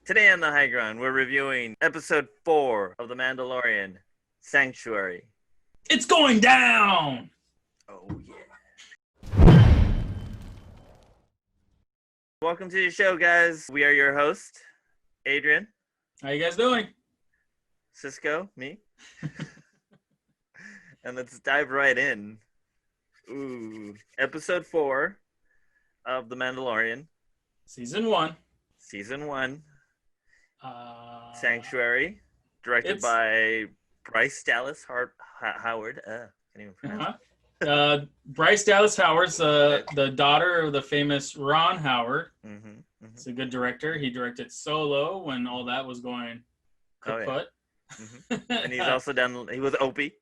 Today on the Highground, we're reviewing episode 4 of The Mandalorian, Sanctuary. It's going down! Oh, yeah. Welcome to the show, guys. We are your host, Adrian. How you guys doing? Cisco, me. And let's dive right in. Ooh, episode 4 of The Mandalorian. Season 1. Season 1. Sanctuary, directed by Bryce Dallas Howard. Can't even pronounce it. Bryce Dallas Howard's the daughter of the famous Ron Howard. He's a good director. He directed Solo when all that was going kaput. And he's also he was Opie.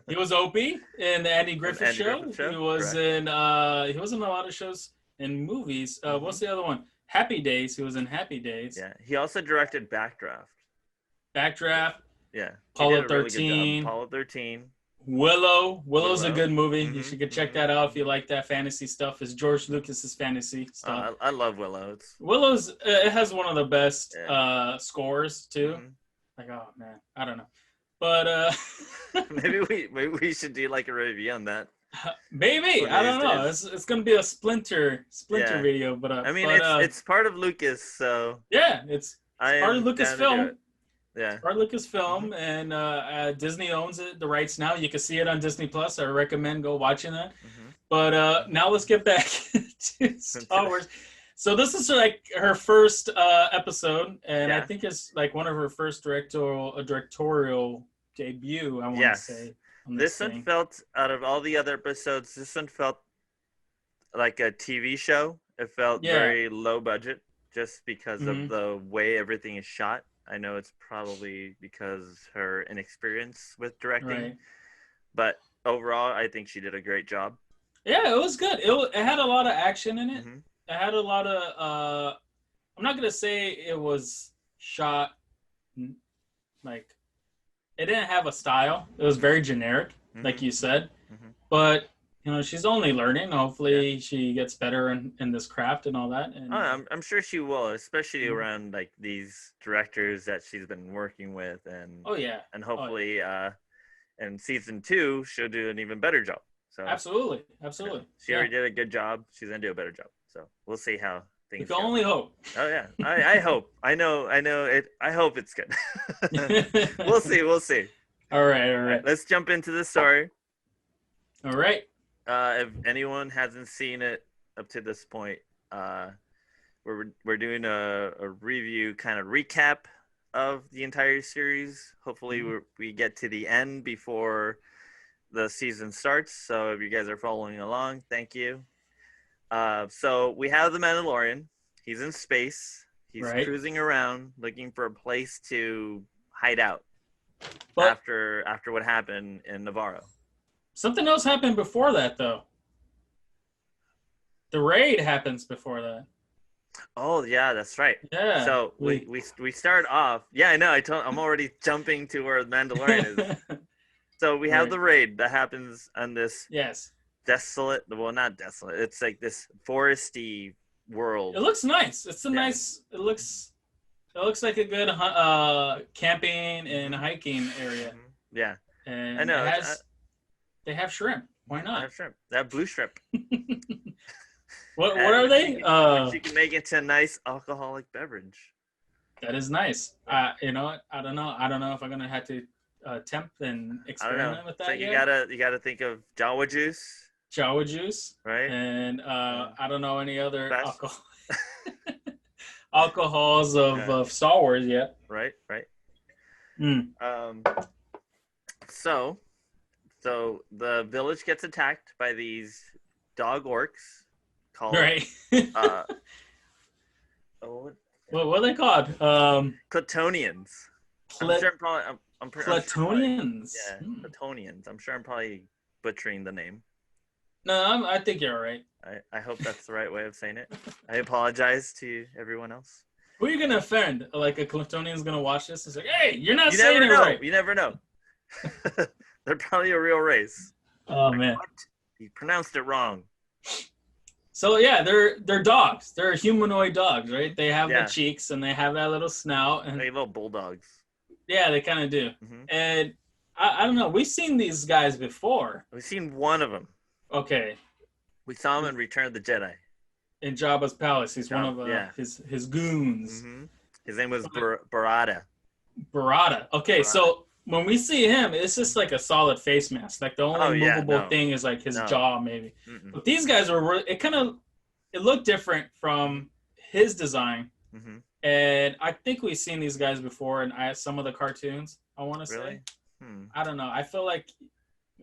He was Opie in the Andy Griffith Show. He was in a lot of shows and movies. What's the other one? Happy Days. He was in Happy Days. Yeah. He also directed Backdraft. Yeah. Apollo 13. Really Apollo 13. Willow's a good movie. You should check that out if you like that fantasy stuff. It's George Lucas's fantasy stuff. I love Willow. Willow's it has one of the best scores too. Like, oh man, I don't know, but maybe we should do like a review on that. Maybe I don't know. It's gonna be a splinter video, but I mean it's part of Lucas, so yeah, it's part of Lucasfilm. Yeah, part of Lucasfilm, and Disney owns the rights now. You can see it on Disney Plus. I recommend go watching that. But now let's get back to Star Wars. So this is like her first episode, and I think it's like one of her first directorial debut. I want to say. This one felt, out of all the other episodes, this one felt like a TV show. It felt very low budget just because of the way everything is shot. I know it's probably because her inexperience with directing. But overall, I think she did a great job. Yeah, it was good. It had a lot of action in it. It had a lot of, I'm not going to say it was shot like, it didn't have a style. It was very generic, like you said. But, you know, she's only learning. Hopefully she gets better in this craft and all that. And I'm sure she will, especially around like these directors that she's been working with. And and hopefully in season 2, she'll do an even better job. So Absolutely. She already did a good job. She's going to do a better job. So we'll see how things go. You can only hope. Oh, yeah. I hope. I know it. I hope it's good. We'll see. All right. Let's jump into the story. All right. If anyone hasn't seen it up to this point, we're doing a review kind of recap of the entire series. Hopefully we get to the end before the season starts. So if you guys are following along, thank you. So we have the Mandalorian. He's in space. He's cruising around looking for a place to hide out after what happened in Navarro. Something else happened before that, though. The raid happens before that. Oh yeah, that's right. Yeah. So we start off. Yeah, I know. I'm already jumping to where the Mandalorian is. So we have the raid that happens on this. Desolate. Well, not desolate. It's like this foresty world. It looks nice. It's a nice. It looks like a good camping and hiking area. Yeah. And I know. They have shrimp. Why not? They have shrimp. They have blue shrimp. What are they? You can make it to a nice alcoholic beverage. That is nice. You know what? I don't know. I don't know if I'm gonna have to attempt and experiment with that. So you gotta think of Jawa juice, right? And I don't know any other alcohols of Star Wars yet. Right. So the village gets attacked by these dog orcs called what are they called? Cletonians. Cletonians. Cletonians. I'm sure I'm probably butchering the name. No, I think you're right. I hope that's the right way of saying it. I apologize to everyone else. Who are you gonna offend? Like a Cletonian's gonna watch this and say, "Hey, you're not saying it right." You never know. They're probably a real race. Oh man, what? You pronounced it wrong. So yeah, they're dogs. They're humanoid dogs, right? They have Yeah. the cheeks and they have that little snout, and They little bulldogs. yeah, they kind of do. Mm-hmm. And I don't know. We've seen these guys before. We've seen one of them. Okay. We saw him in Return of the Jedi. In Jabba's palace, he's one of his goons. Mm-hmm. His name was Barada. Barada. Okay, Barada. So when we see him, it's just like a solid face mask. Like the only movable thing is like his jaw, maybe. Mm-mm. But these guys were it looked different from his design. Mm-hmm. And I think we've seen these guys before in some of the cartoons. I want to say. I don't know. I feel like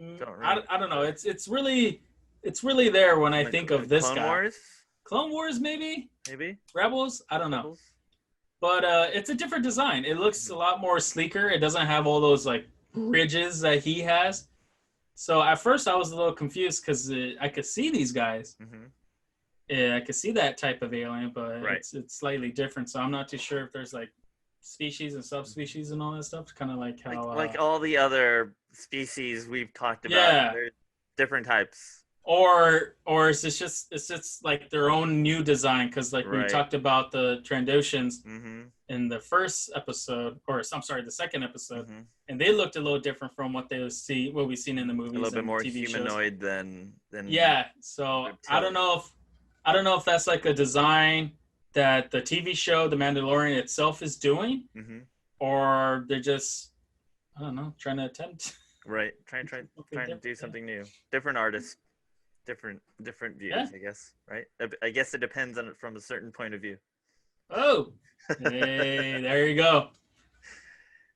I don't know. It's really there when I think of this Clone guy. Wars? Clone Wars, maybe. Rebels. I don't know. Rebels? But it's a different design. It looks a lot more sleeker. It doesn't have all those like ridges that he has. So at first I was a little confused because I could see these guys. Mm-hmm. Yeah, I could see that type of alien, but it's slightly different. So I'm not too sure if there's like species and subspecies and all that stuff. It's kind of like how like all the other species we've talked about. Yeah, they're different types. Or it's just like their own new design because like we talked about the Trandoshans in the first episode, or I'm sorry, the second episode, and they looked a little different from what we've seen in the movies. A little bit more TV humanoid shows. than yeah. So reptilian. I don't know if that's like a design that the TV show, The Mandalorian itself, is doing, or they're just trying to attempt. Right, trying to do something new. Different artists, different views, I guess. Right. I guess it depends on it from a certain point of view. Oh, hey, there you go.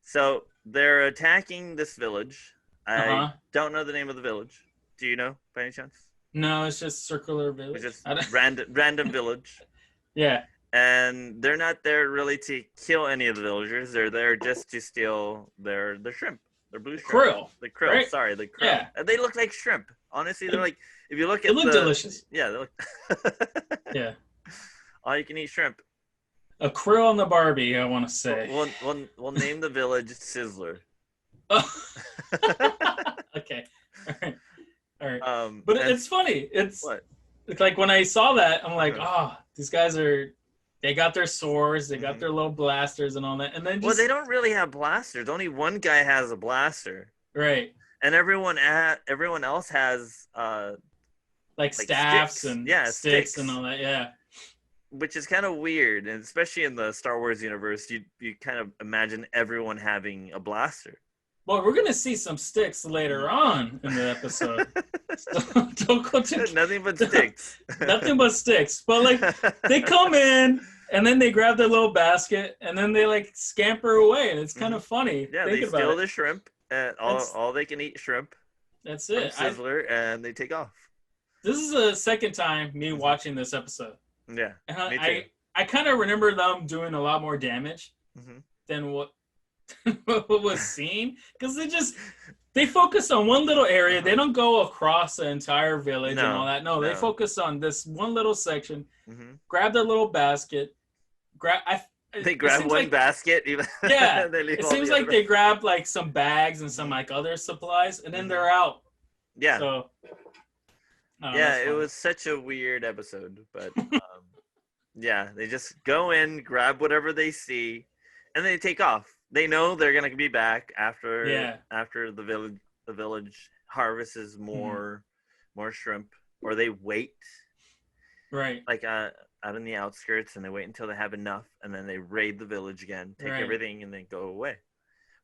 So they're attacking this village. I don't know the name of the village. Do you know by any chance? No, it's just circular village. It's just random village. Yeah. And they're not there really to kill any of the villagers. They're there just to steal their shrimp. Their blue shrimp. The krill. Right? Sorry, the krill. Yeah. And they look like shrimp. Honestly, they're like, if you look at they look delicious. Yeah, they look. Yeah. All you can eat shrimp. A krill on the Barbie, I want to say. We'll name the village Sizzler. Okay. All right. But it's funny. It's like when I saw that, I'm like, these guys they got their swords, they got their little blasters and all that. And then they don't really have blasters. Only one guy has a blaster. Right. And everyone else has like staffs sticks. and sticks and all that. Yeah. Which is kind of weird, and especially in the Star Wars universe, you kind of imagine everyone having a blaster. Well, we're gonna see some sticks later on in the episode. So don't go to nothing but sticks. Nothing but sticks. But like they come in and then they grab their little basket and then they like scamper away, and it's kind of funny. Yeah, they steal the shrimp. All they can eat shrimp. That's it. Sizzler, and they take off. This is the second time me watching this episode. Yeah, and me too. I kind of remember them doing a lot more damage than what was seen, because they focus on one little area. They don't go across the entire village and all that. No, they focus on this one little section. Grab their little basket. They grab one basket. Yeah, it seems like they grab like some bags and some like other supplies, and then they're out. Yeah. So. It was such a weird episode, but yeah, they just go in, grab whatever they see, and they take off. They know they're gonna be back after the village harvests more shrimp, or they wait, right? Like out in the outskirts, and they wait until they have enough, and then they raid the village again, take everything, and then go away.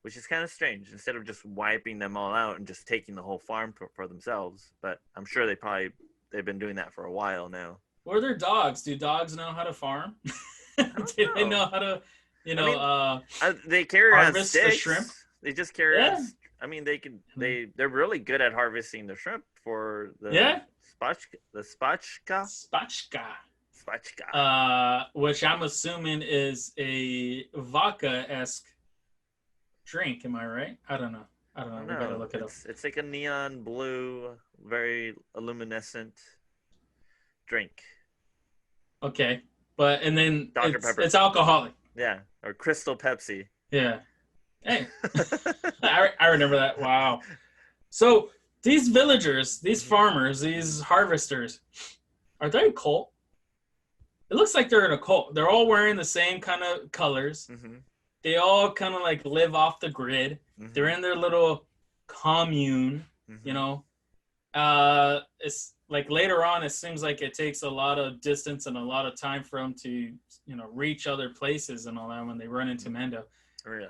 Which is kind of strange, instead of just wiping them all out and just taking the whole farm for themselves. But I'm sure they've been doing that for a while now. Or they're dogs. Do dogs know how to farm? Do they know how to, they carry around sticks. The shrimp? They just carry around. I mean, they're really good at harvesting the shrimp for the spatchka. Which I'm assuming is a vodka-esque drink. Am I right? I don't know. We gotta look it up. It's like a neon blue, very luminescent drink. Okay, and then Dr. Pepper. It's alcoholic. Yeah, or Crystal Pepsi. Yeah. Hey, I remember that. Wow. So these villagers, these farmers, these harvesters, Are they a cult? It looks like they're in a cult. They're all wearing the same kind of colors. Mm-hmm. They all kind of like live off the grid. Mm-hmm. They're in their little commune, Mm-hmm. you know. It's like later on, it seems like it takes a lot of distance and a lot of time for them to, you know, reach other places and all that when they run into Mando. Oh, yeah.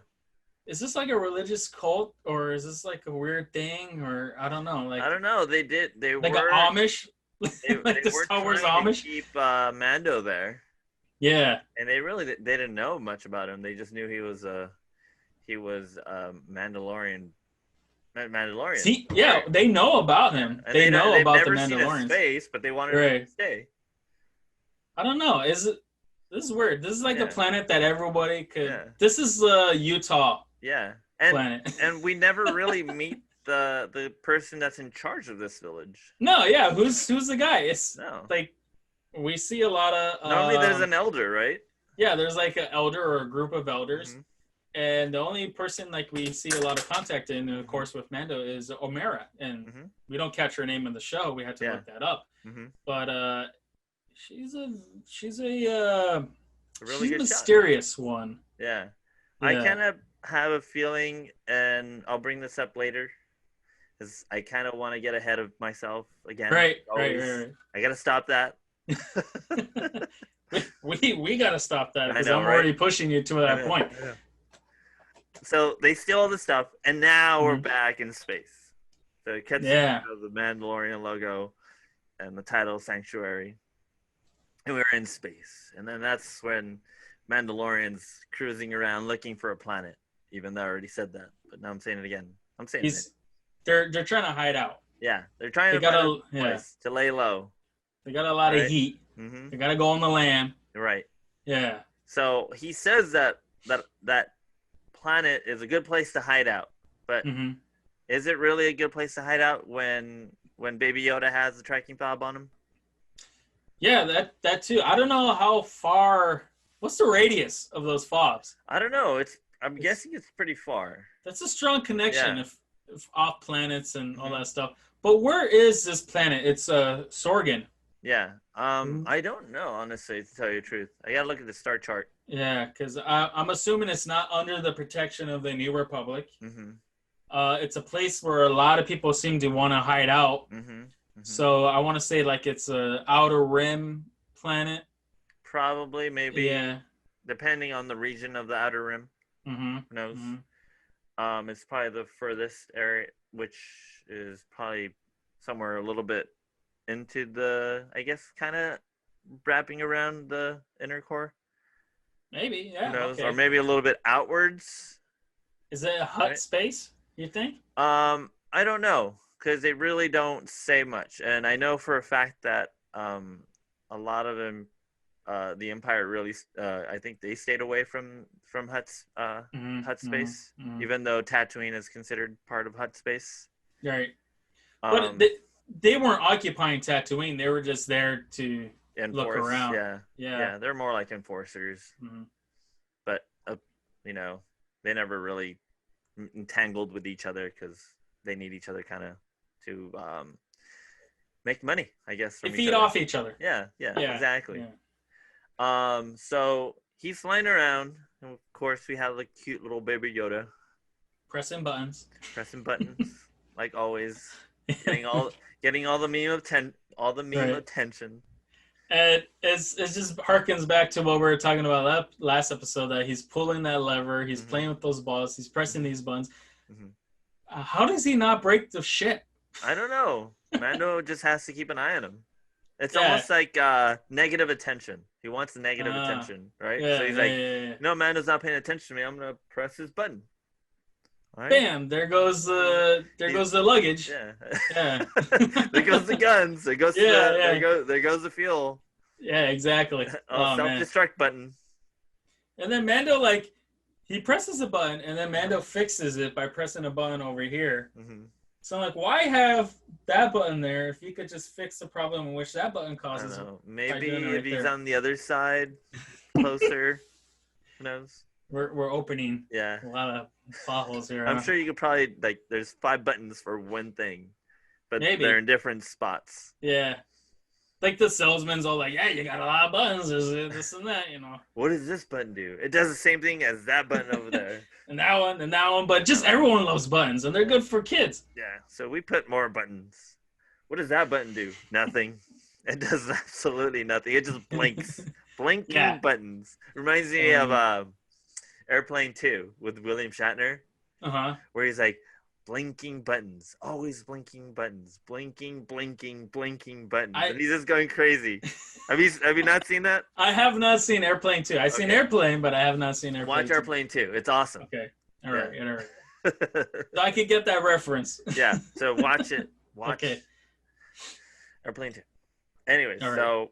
Is this like a religious cult, or is this like a weird thing, or I don't know? Like I don't know. They like were an Amish, they like the were Star Wars trying to Amish. keep Mando there. Yeah, And they didn't know much about him. They just knew he was Mandalorian. Mandalorian. see, yeah, they know about him. And They know they've about the never seen his Mandalorians. face, but they wanted him to stay. I don't know. Is it? This is weird. This is like the planet that everybody could. Yeah. This is Utah. Yeah, planet. And we never really meet the person that's in charge of this village. No, yeah. Who's the guy? It's like we see a lot of. Normally, there's an elder, right? Yeah, there's like an elder or a group of elders, and the only person like we see a lot of contact in, of course, with Mando is Omera, and we don't catch her name in the show. We had to look that up, but she's a really good mysterious shot. One. Yeah. I kind of have a feeling, and I'll bring this up later, because I kind of want to get ahead of myself again. Right. I got to stop that. we got to stop that, because I'm already pushing you to that point. So they steal all the stuff, and now we're back in space. So it cuts the Mandalorian logo and the title Sanctuary, and we're in space. And then that's when Mandalorians cruising around looking for a planet, even though I already said that. But now I'm saying it again. They're trying to hide out. Yeah, they're trying to find a place to lay low. They got a lot of heat. They got to go on the land. Right. Yeah. So he says that planet is a good place to hide out. But is it really a good place to hide out when Baby Yoda has the tracking fob on him? Yeah, that too. I don't know how far. What's the radius of those fobs? I don't know. I'm guessing it's pretty far. That's a strong connection if off planets and all that stuff. But where is this planet? It's Sorgan. Yeah. I don't know, honestly, to tell you the truth. I gotta look at the star chart. Yeah, because I'm assuming it's not under the protection of the New Republic. It's a place where a lot of people seem to want to hide out. So I want to say like it's a outer rim planet. Probably, maybe. Yeah. Depending on the region of the outer rim. Who knows? It's probably the furthest area, which is probably somewhere a little bit into the, I guess, kind of wrapping around the inner core. Maybe, yeah. Who knows? Okay. Or maybe a little bit outwards. Is it a hut space, you think? I don't know, because they really don't say much. And I know for a fact that a lot of them, the Empire really, I think they stayed away from Hutt's Hutt space, even though Tatooine is considered part of Hutt space. Right. But they weren't occupying Tatooine. They were just there to look around. Yeah. They're more like enforcers. But, they never really entangled with each other because they need each other kind of to make money, I guess. They feed off each other. Yeah, exactly. Yeah. So he's flying around, and of course we have the cute little Baby Yoda pressing buttons, like always, getting all the meme attention. And it just harkens back to what we were talking about last episode, that he's pulling that lever, he's playing with those balls, he's pressing these buttons. How does he not break the shit? I don't know. Mando just has to keep an eye on him. It's almost like negative attention. He wants the negative attention, right? So he's no, Mando's not paying attention to me. I'm going to press his button. Right. Bam! There goes the luggage. Yeah. There goes the guns. There goes there goes the fuel. Yeah, exactly. Self-destruct button. And then Mando, he presses a button, and then Mando fixes it by pressing a button over here. So I'm like, why have that button there if you could just fix the problem in which that button causes? I don't know. Maybe if he's on the other side, closer. Who knows? We're opening a lot of potholes here. I'm sure you could probably, there's 5 buttons for one thing, but they're in different spots. Yeah. Like the salesman's all like, yeah, you got a lot of buttons, there's this and that, you know. What does this button do? It does the same thing as that button over there. and that one, but just everyone loves buttons, and they're good for kids. Yeah, so we put more buttons. What does that button do? Nothing. It does absolutely nothing. It just blinks. Blinking buttons. Reminds me of Airplane 2 with William Shatner. Where he's like, blinking buttons. Always blinking buttons. Blinking buttons. And he's just going crazy. Have you not seen that? I have not seen Airplane 2. I've seen Airplane, but I have not seen Airplane 2. Watch Airplane 2. It's awesome. Okay. All right. So I could get that reference. Yeah. So watch it. Watch Airplane 2. Anyways, so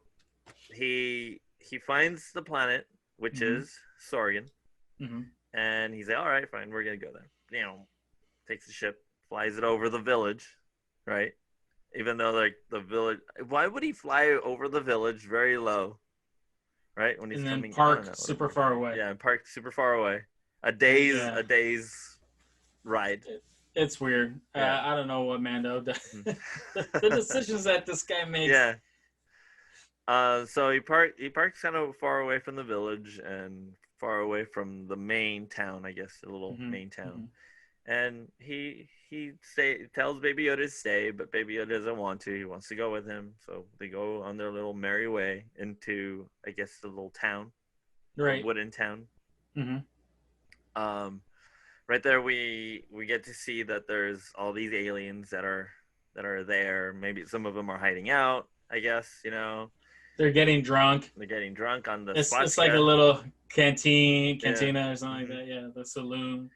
he finds the planet, which is Sorgan. And he's like, all right, fine, we're going to go there. You know, takes the ship, flies it over the village, right? Even though, like, the village... Why would he fly over the village very low, right? When he's and then coming park super far away. Yeah, and park super far away. A day's ride. It's weird. I don't know what Mando does. The decisions that this guy makes. Yeah. So he parks kind of far away from the village and far away from the main town, I guess, the little main town. And he tells Baby Yoda to stay, but Baby Yoda doesn't want to. He wants to go with him. So they go on their little merry way into, I guess, the little town. Right. Wooden town. Right there we get to see that there's all these aliens that are there. Maybe some of them are hiding out, I guess, you know. They're getting drunk. They're getting drunk on the It's like a little cantina or something like that. Yeah, the saloon.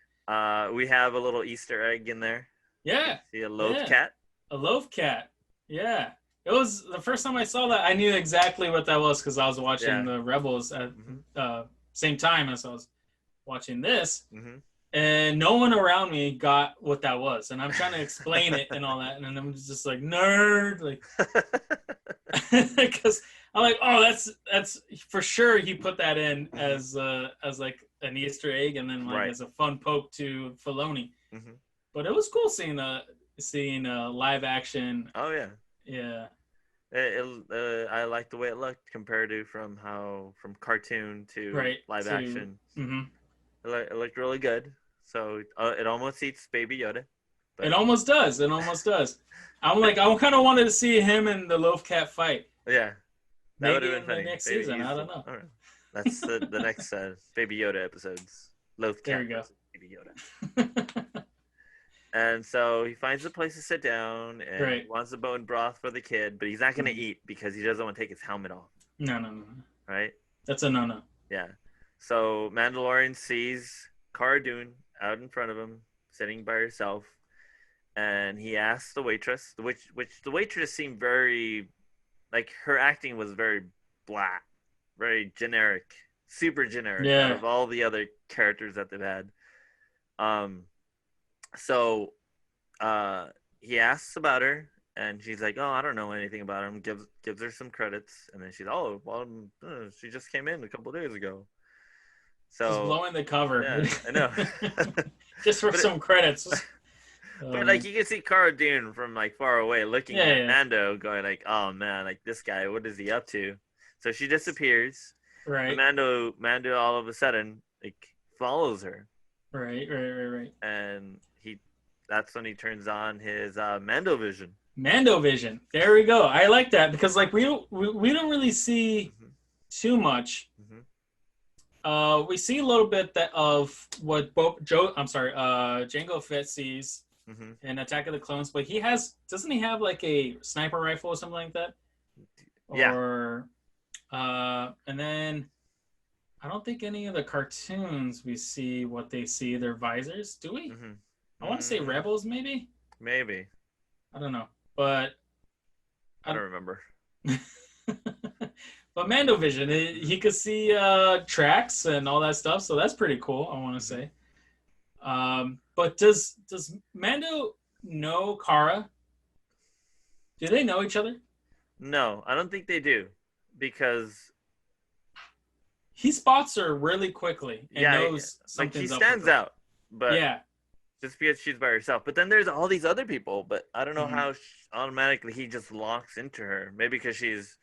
We have a little Easter egg in there. Yeah. See a loaf cat? A loaf cat. Yeah. It was the first time I saw that, I knew exactly what that was because I was watching the Rebels at same time as I was watching this. And no one around me got what that was. And I'm trying to explain it and all that. And then I'm just like, nerd. Like, because I'm like, oh, that's for sure he put that in as like an Easter egg and then like as a fun poke to Filoni. But it was cool seeing live action. Oh yeah. Yeah. I like the way it looked compared to from cartoon to live action. It looked really good. So it almost eats Baby Yoda. But... It almost does. I'm like, I kind of wanted to see him and the loaf cat fight. Yeah. That would have been funny. The next season, I don't know. All right. That's the next Baby Yoda episodes. Loaf cat. There you go. Baby Yoda. And so he finds a place to sit down and he wants the bone broth for the kid, but he's not going to eat because he doesn't want to take his helmet off. No. Right? That's a no. Yeah. So Mandalorian sees Cara Dune out in front of him, sitting by herself, and he asks the waitress, which the waitress seemed very, like her acting was very blah, very generic, super generic out of all the other characters that they've had. So he asks about her, and she's like, "Oh, I don't know anything about him." Gives her some credits, and then she's, "Oh, well, she just came in a couple of days ago." So just blowing the cover. Yeah, I know. Just for some credits. But like you can see Cara Dune from like far away looking at Mando, going like, "Oh man, like this guy, what is he up to?" So she disappears. Right. Mando all of a sudden like follows her. Right. And that's when he turns on his Mando vision. Mando vision. There we go. I like that because like we don't really see too much. We see a little bit of what Jango Fett sees in Attack of the Clones, but doesn't he have like a sniper rifle or something like that? Yeah. Or and then I don't think any of the cartoons we see what they see their visors. Do we? I want to say Rebels, maybe. Maybe. I don't know, but I don't remember. But Mando vision, he could see tracks and all that stuff, so that's pretty cool. I want to say. But does Mando know Cara? Do they know each other? No, I don't think they do, because he spots her really quickly and knows something's like she stands out, but just because she's by herself. But then there's all these other people, but I don't know how automatically he just locks into her. Maybe because she's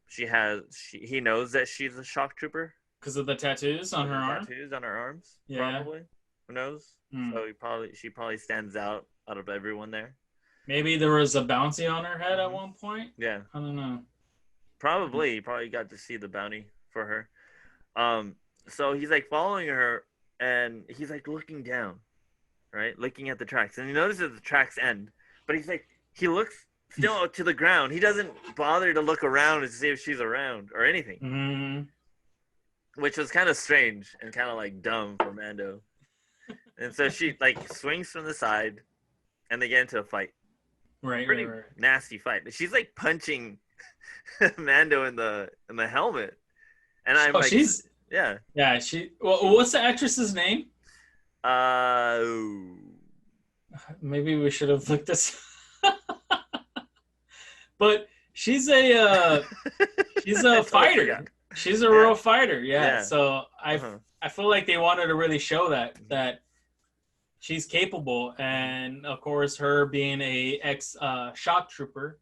he knows that she's a shock trooper because of the tattoos on her arm. Tattoos on her arms. Yeah. Probably. Who knows? So she probably stands out of everyone there. Maybe there was a bounty on her head at one point. Yeah. I don't know. Probably. He probably got to see the bounty for her. So he's like following her, and he's like looking down, right, looking at the tracks, and he notices the tracks end, but he looks still to the ground. He doesn't bother to look around to see if she's around or anything, which was kind of strange and kind of like dumb for Mando. And so she like swings from the side, and they get into a fight. Pretty nasty fight. She's like punching Mando in the helmet, and I'm like, yeah. Well, what's the actress's name? Maybe we should have looked this. But she's a fighter. She's a real fighter. Yeah. So I feel like they wanted to really show that she's capable, and of course, her being a ex shock trooper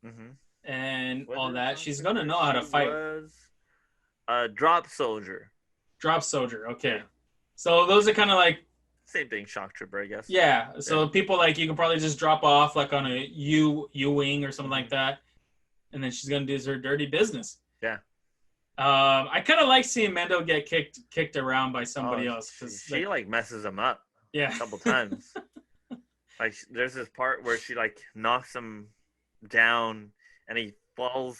and all that, she's gonna know how to fight. Was a drop soldier. Drop soldier. Okay. So those are kind of like same thing, shock trooper, I guess. Yeah. So people like you can probably just drop off like on a U-wing or something like that, and then she's gonna do her dirty business. Yeah. I kind of like seeing Mando get kicked around by somebody else because she like messes him up. Yeah. A couple times. Like there's this part where she like knocks him down, and he falls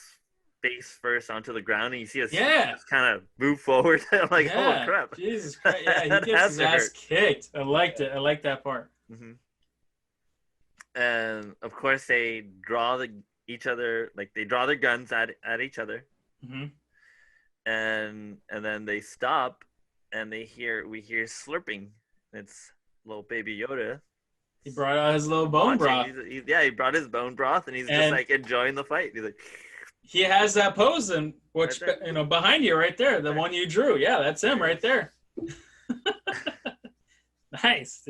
face first onto the ground, and you see us just kind of move forward. I'm like, oh crap! Jesus Christ! Yeah, he gets his ass kicked. I liked it. I liked that part. And of course, they draw they draw their guns at each other, and then they stop, and we hear slurping. It's little baby Yoda. He brought out his little bone broth. He brought his bone broth, and he's just like enjoying the fight. He's like. He has that pose, and which behind you, right there, the one you drew. Yeah, that's him right there. Nice.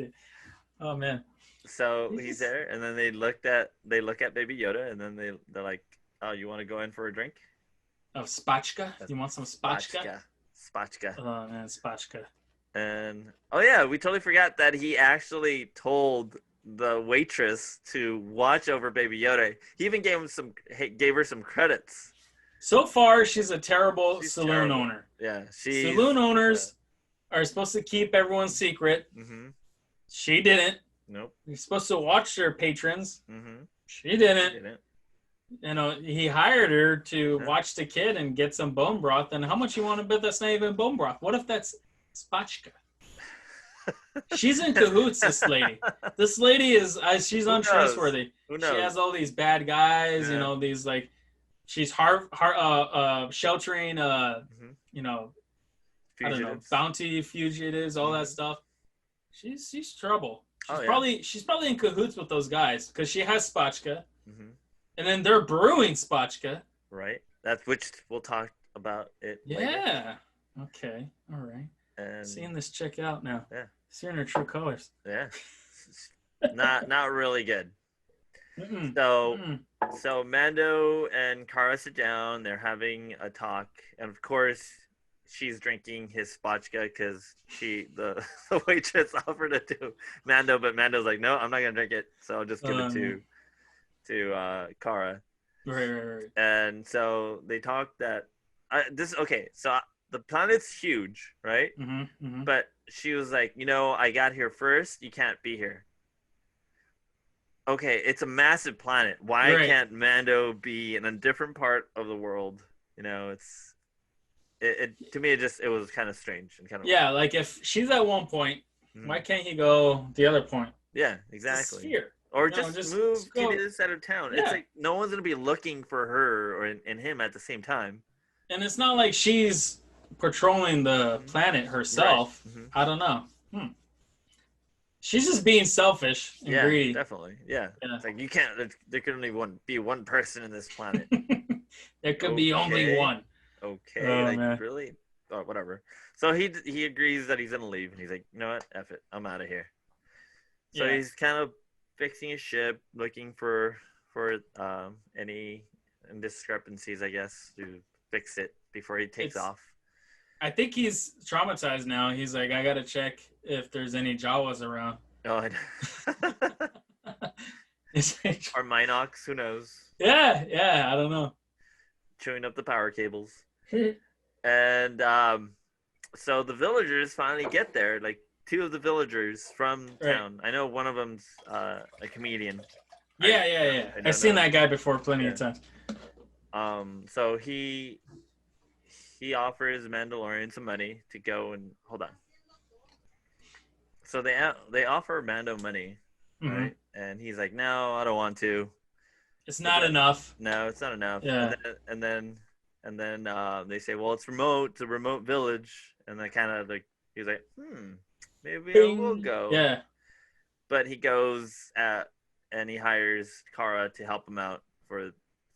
Oh man. So he's there, and then they look at Baby Yoda, and then they're like, "Oh, you want to go in for a drink?" Oh, spatchka. You want some spatchka? Spatchka. Oh man, spatchka. And we totally forgot that he actually told the waitress to watch over Baby Yoda. He even gave her some credits. So far, she's a terrible saloon owner. Yeah, saloon owners are supposed to keep everyone's secret. She didn't. Nope. You're supposed to watch their patrons. She didn't. He hired her to watch the kid and get some bone broth. And how much you want to bet that's not even bone broth? What if that's spatchka? She's in cahoots, this lady. This lady she's untrustworthy. Who knows? She has all these bad guys, these like, she's sheltering, I don't know, bounty fugitives, all that stuff. She's trouble. She's probably in cahoots with those guys because she has spatchka, and then they're brewing spatchka. Right. That's which we'll talk about it. Yeah. Later. Okay. All right. And seeing this chick out now. Yeah. Seeing her true colors. Yeah. not really good. So Mando and Cara sit down. They're having a talk, and of course, she's drinking his spatchka because the waitress offered it to Mando, but Mando's like, no, I'm not gonna drink it, so I'll just give it to Cara. Right. And so they talk that So the planet's huge, right? But she was like, I got here first. You can't be here. Okay, it's a massive planet. Why can't Mando be in a different part of the world? It's to me. It was kind of strange and kind of like if she's at one point, why can't he go the other point? Yeah, exactly. Sphere. Or just move to the other side of town. Yeah. It's like no one's gonna be looking for her or in him at the same time. And it's not like she's patrolling the planet herself. Right. I don't know. She's just being selfish and greedy. Definitely. Yeah. It's like you can't. There could only be one person in this planet. There could be only one. Okay. Man. Really? Oh, whatever. So he agrees that he's gonna leave, and he's like, you know what? F it. I'm out of here. So he's kind of fixing his ship, looking for any discrepancies, I guess, to fix it before he takes off. I think he's traumatized now. He's like, I gotta check if there's any Jawas around. Oh, or Minox, who knows? Yeah, I don't know. Chewing up the power cables. And so the villagers finally get there. Like 2 of the villagers from town. I know one of them's a comedian. Yeah. I've seen that guy before plenty of times. So he offers Mandalorian some money to go and hold on. So they offer Mando money, right? And he's like, "No, I don't want to. It's not enough." No, it's not enough. Yeah. And then they say, "Well, it's remote. It's a remote village." And then kind of like he's like, maybe I will go. Yeah. But he goes and he hires Kara to help him out for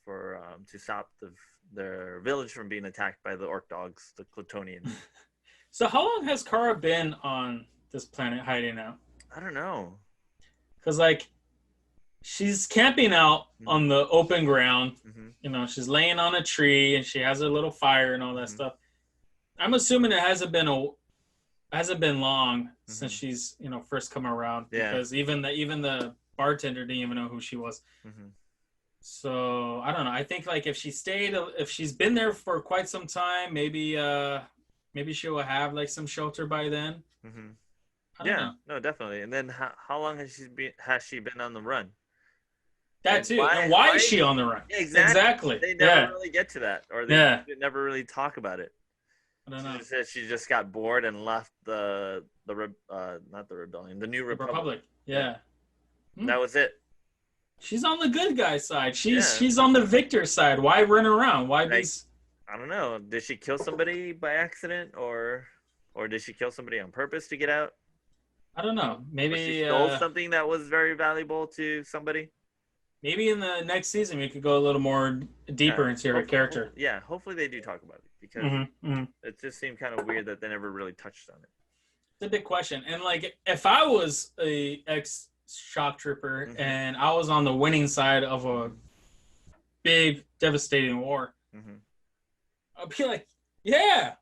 to stop their village from being attacked by the orc dogs, the Clitonians. So how long has Kara been on this planet hiding out? I don't know. Because like she's camping out on the open ground. You know, she's laying on a tree and she has a little fire and all that stuff. I'm assuming it hasn't been long since she's first come around because even the bartender didn't even know who she was. So I don't know. I think like if she's been there for quite some time, maybe she will have like some shelter by then. I don't know. No, definitely. And then how long has she been on the run? That too. And why is she on the run? Exactly. They never really get to that, or they never really talk about it. I don't know. She said she just got bored and left the not the rebellion, the New Republic. Yeah. That was it. She's on the good guy side. She's on the victor side. Why run around? Why be? I don't know. Did she kill somebody by accident, or did she kill somebody on purpose to get out? I don't know. Maybe she stole something that was very valuable to somebody. Maybe in the next season we could go a little more deeper into her character. Hopefully they do talk about it because it just seemed kind of weird that they never really touched on it. It's a big question. And like, if I was a ex-shock trooper and I was on the winning side of a big, devastating war, I'd be like, yeah,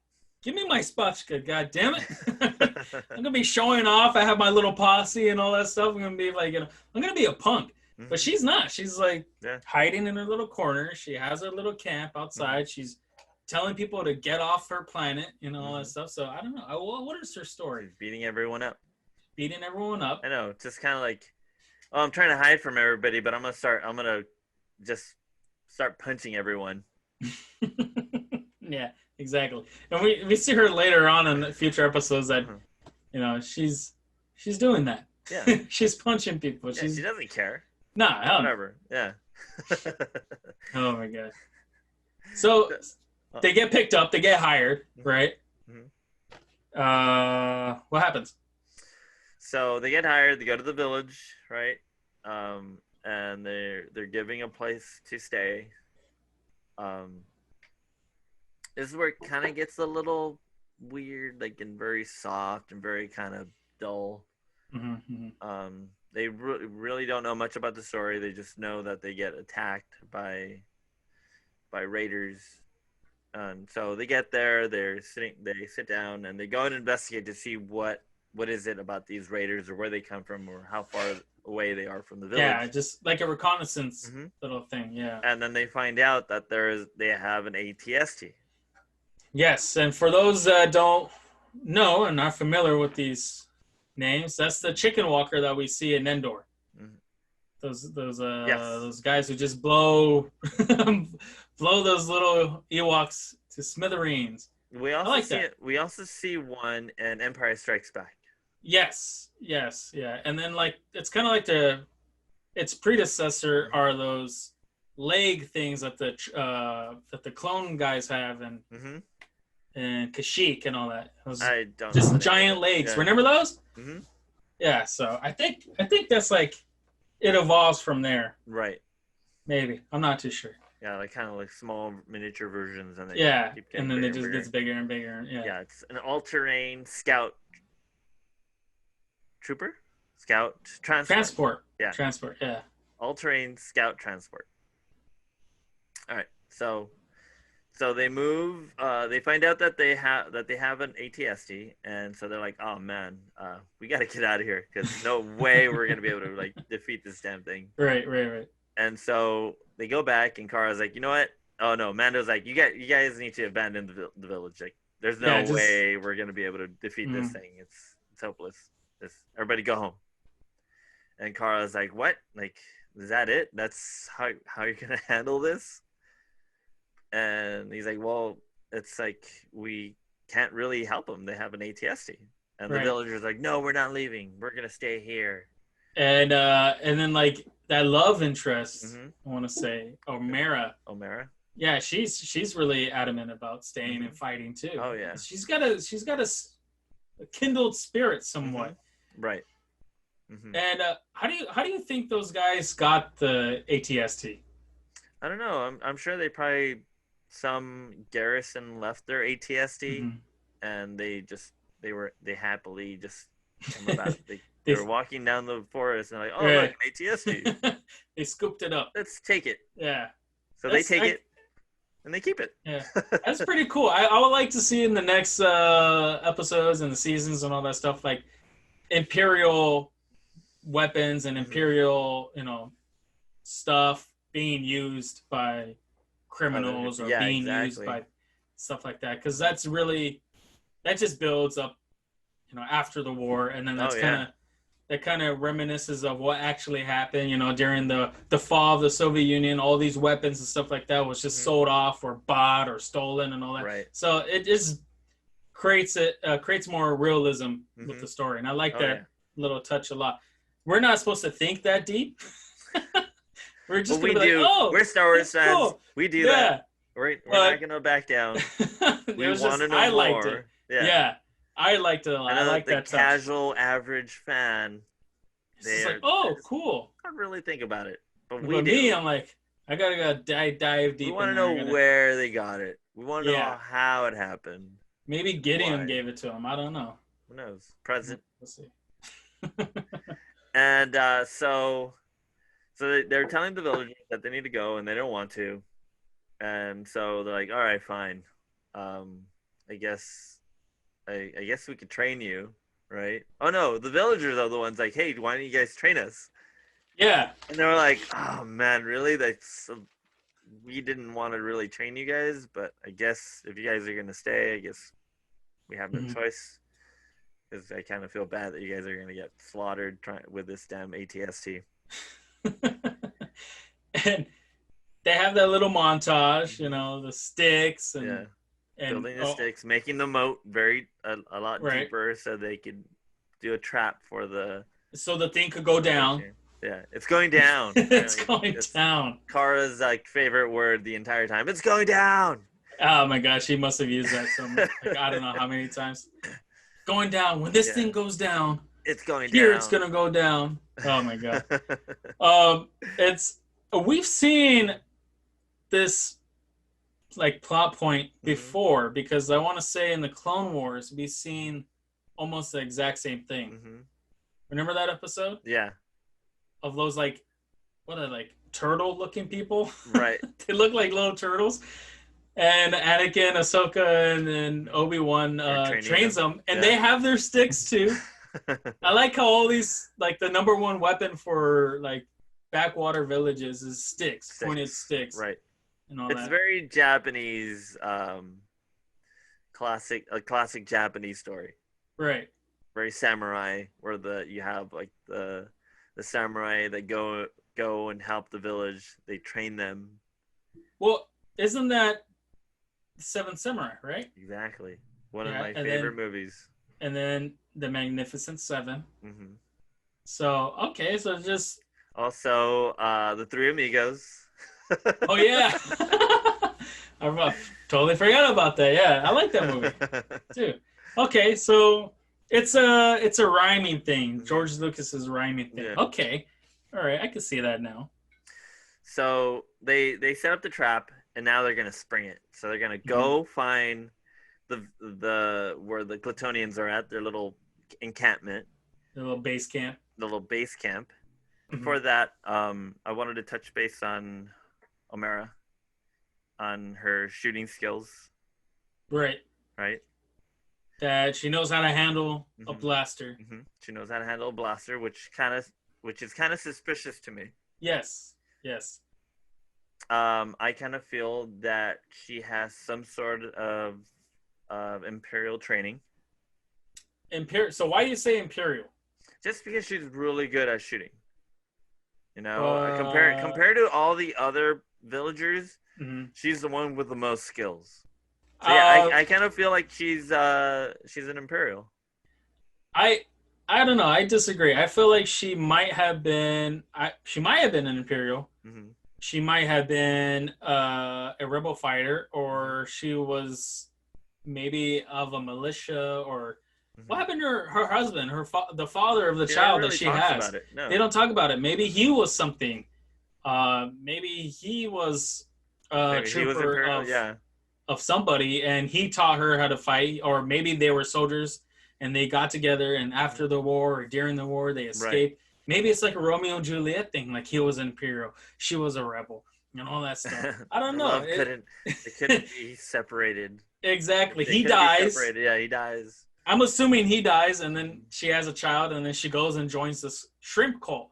give me my spatchka, god damn it. I'm gonna be showing off. I have my little posse and all that stuff. I'm gonna be like, I'm gonna be a punk. But she's not. She's like hiding in her little corner. She has her little camp outside. She's telling people to get off her planet, all that stuff. So I don't know. What is her story? Beating everyone up. I know. Just kind of like, I'm trying to hide from everybody, but I'm gonna just start punching everyone. Yeah, exactly. And we see her later on in future episodes that she's doing that. Yeah. She's punching people. Yeah, she doesn't care. Nah, whatever. Yeah. Oh my god. So they get picked up. They get hired, right? What happens? So they get hired. They go to the village, right? And they're giving a place to stay. This is where it kind of gets a little weird, like, and very soft and very kind of dull. They really don't know much about the story. They just know that they get attacked by raiders. And so they get there, they sit down and they go and investigate to see what is it about these raiders or where they come from or how far away they are from the village. Yeah, just like a reconnaissance little thing, yeah. And then they find out that they have an ATST. Yes, and for those that don't know and not familiar with these names, that's the chicken walker that we see in Endor. Those guys who just blow those little Ewoks to smithereens. We also see one in Empire Strikes Back. Yes, yeah, and then like it's kind of like its predecessor are those leg things that the clone guys have and Kashyyyk and all that. I don't just know giant legs. Yeah. Remember those? Yeah. So I think that's like it evolves from there. Right. Maybe I'm not too sure. Yeah, like kind of like small miniature versions, and then it just gets bigger and bigger. Yeah, it's an all-terrain scout trooper, scout transport. Yeah, transport. Yeah, all-terrain scout transport. All right, so So they move. They find out that they have an ATST, and so they're like, "Oh man, we got to get out of here because no way we're gonna be able to like defeat this damn thing." Right. And so they go back, and Kara's like, "You know what? Oh no." Mando's like, "You guys need to abandon the village. Like, there's no Yeah, just way we're gonna be able to defeat this thing. It's hopeless. Everybody go home." And Kara's like, "What? Like, is that it? That's how you're gonna handle this?" And he's like, "Well, it's like we can't really help them. They have an ATST." And the villagers like, "No, we're not leaving. We're gonna stay here." And then like that love interest, I want to say, Omera. Yeah, she's really adamant about staying and fighting too. Oh yeah. She's got a kindled spirit somewhat. Right. And how do you think those guys got the ATST? I don't know. I'm sure they probably some garrison left their ATST and they happily just came about. They were walking down the forest and like, oh look, an ATST. They scooped it up. Let's take it. Yeah. So they take it and they keep it. Yeah. That's pretty cool. I would like to see in the next episodes and the seasons and all that stuff, like Imperial weapons and Imperial, stuff being used by criminals or being used by stuff like that, because that just builds up after the war, and then that kind of reminisces of what actually happened during the fall of the Soviet Union. All these weapons and stuff like that was just sold off or bought or stolen and all that, right. So it just creates more realism with the story, and I like that little touch a lot. We're not supposed to think that deep. We're just we do. We're Star Wars fans. Cool. We do that. We're not gonna back down. We want to know more. It. Yeah, I liked it a lot. I like that touch. The casual, average fan. It's like, oh, cool. I don't really think about it, but me, I'm like, I gotta dive deep. We want to know where they got it. We want to know how it happened. Maybe Gideon gave it to him. I don't know. Who knows? Present. We'll see. And so they're telling the villagers that they need to go, and they don't want to. And so they're like, all right, fine. I guess we could train you, right? Oh, no, the villagers are the ones like, hey, why don't you guys train us? Yeah. And they were like, oh, man, really? We didn't want to really train you guys, but I guess if you guys are going to stay, I guess we have no choice. Because I kind of feel bad that you guys are going to get slaughtered with this damn ATST. And they have that little montage, the sticks and building the sticks, making the moat a lot deeper so they could do a trap so the thing could go down. Yeah, it's going down. It's going down. Kara's favorite word the entire time. It's going down. Oh my gosh, he must have used that so much. I don't know how many times. Going down. When this thing goes down, it's going here down. It's gonna go down. Oh my god. We've seen this plot point before, because I want to say in the Clone Wars we've seen almost the exact same thing. Remember that episode? Yeah. Of those what are turtle-looking people? Right. They look like little turtles. And Anakin, Ahsoka, and then Obi-Wan trains them. And they have their sticks, too. I like how all these, the number one weapon for, backwater villages is sticks. Pointed sticks. Right. And all it's that. very Japanese, classic Japanese story. Right. Very samurai, where you have, the samurai that go and help the village. They train them. Well, isn't that Seven Samurai, right? Exactly. One of my favorite movies. And then The Magnificent Seven. So, okay, so just... Also, The Three Amigos. Oh, yeah. I totally forgot about that. Yeah, I like that movie, too. Okay, so it's a rhyming thing. George Lucas's rhyming thing. Yeah. Okay. All right, I can see that now. So they set up the trap, and now they're gonna spring it. So they're gonna go find the where the Clitonians are at, their little encampment, the little base camp. Before that, I wanted to touch base on Omera. on her shooting skills. Right. Right. That she knows how to handle a blaster. She knows how to handle a blaster, which is kind of suspicious to me. Yes. Yes. I kind of feel that she has some sort of Imperial training. So why do you say Imperial? Just because she's really good at shooting. You know, compared to all the other villagers, she's the one with the most skills. So yeah, I kind of feel like she's an Imperial. I don't know. I disagree. I feel like she might have been an Imperial. She might have been a rebel fighter, or she was maybe of a militia, or what happened to her husband, the father of the child that she has? No. They don't talk about it. Maybe he was something. Maybe he was a trooper of somebody, and he taught her how to fight, or maybe they were soldiers and they got together, and after the war or during the war they escaped. Right. Maybe it's like a Romeo and Juliet thing, like he was an Imperial, she was a rebel, and all that stuff. I don't know. It couldn't be separated. Exactly. He dies. Yeah, he dies. I'm assuming he dies, and then she has a child, and then she goes and joins this shrimp cult.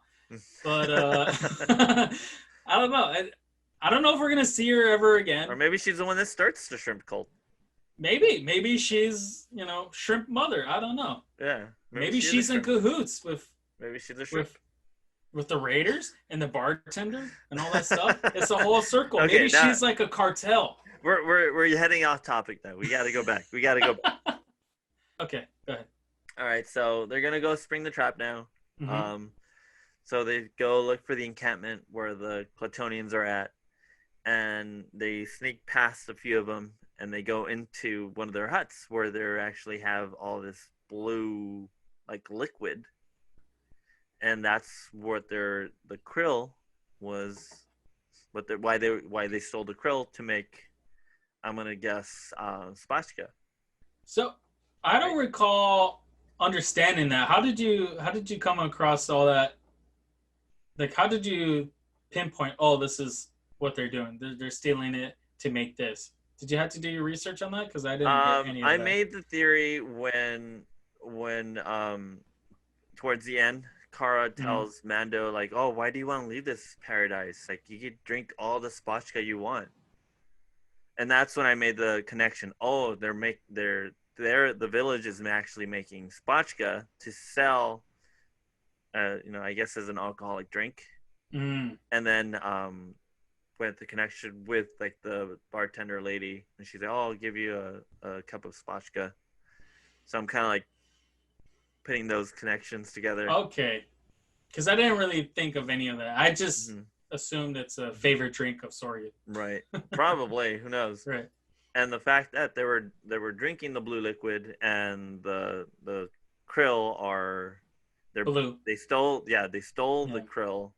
But I don't know. I don't know if we're gonna see her ever again. Or maybe she's the one that starts the shrimp cult. Maybe she's shrimp mother. I don't know. Yeah. Maybe she's in cahoots with. Maybe she's a shrimp. With the raiders and the bartender and all that stuff. It's a whole circle. Okay, maybe she's like a cartel. We're heading off topic though. We got to go back. Okay, go ahead. All right, so they're gonna go spring the trap now. So they go look for the encampment where the Platonians are at, and they sneak past a few of them, and they go into one of their huts where they actually have all this blue like liquid, and that's what the krill was. Why they stole the krill to make, I'm gonna guess, spatchka. So I don't recall understanding that. How did you come across all that? Like, how did you pinpoint? Oh, this is what they're doing. They're stealing it to make this. Did you have to do your research on that? Because I didn't get any of that. I made the theory when towards the end, Kara tells Mando, like, "Oh, why do you want to leave this paradise? Like, you could drink all the spatchka you want." And that's when I made the connection. Oh, the village is actually making spatchka to sell, I guess as an alcoholic drink. And then with the connection with like the bartender lady, and she's like, "Oh, I'll give you a cup of spatchka." So I'm kind of like putting those connections together. Okay, because I didn't really think of any of that. I just assumed it's a favorite drink of Soryu. Right, probably. Who knows? Right. And the fact that they were drinking the blue liquid, and the krill are blue. They stole the krill.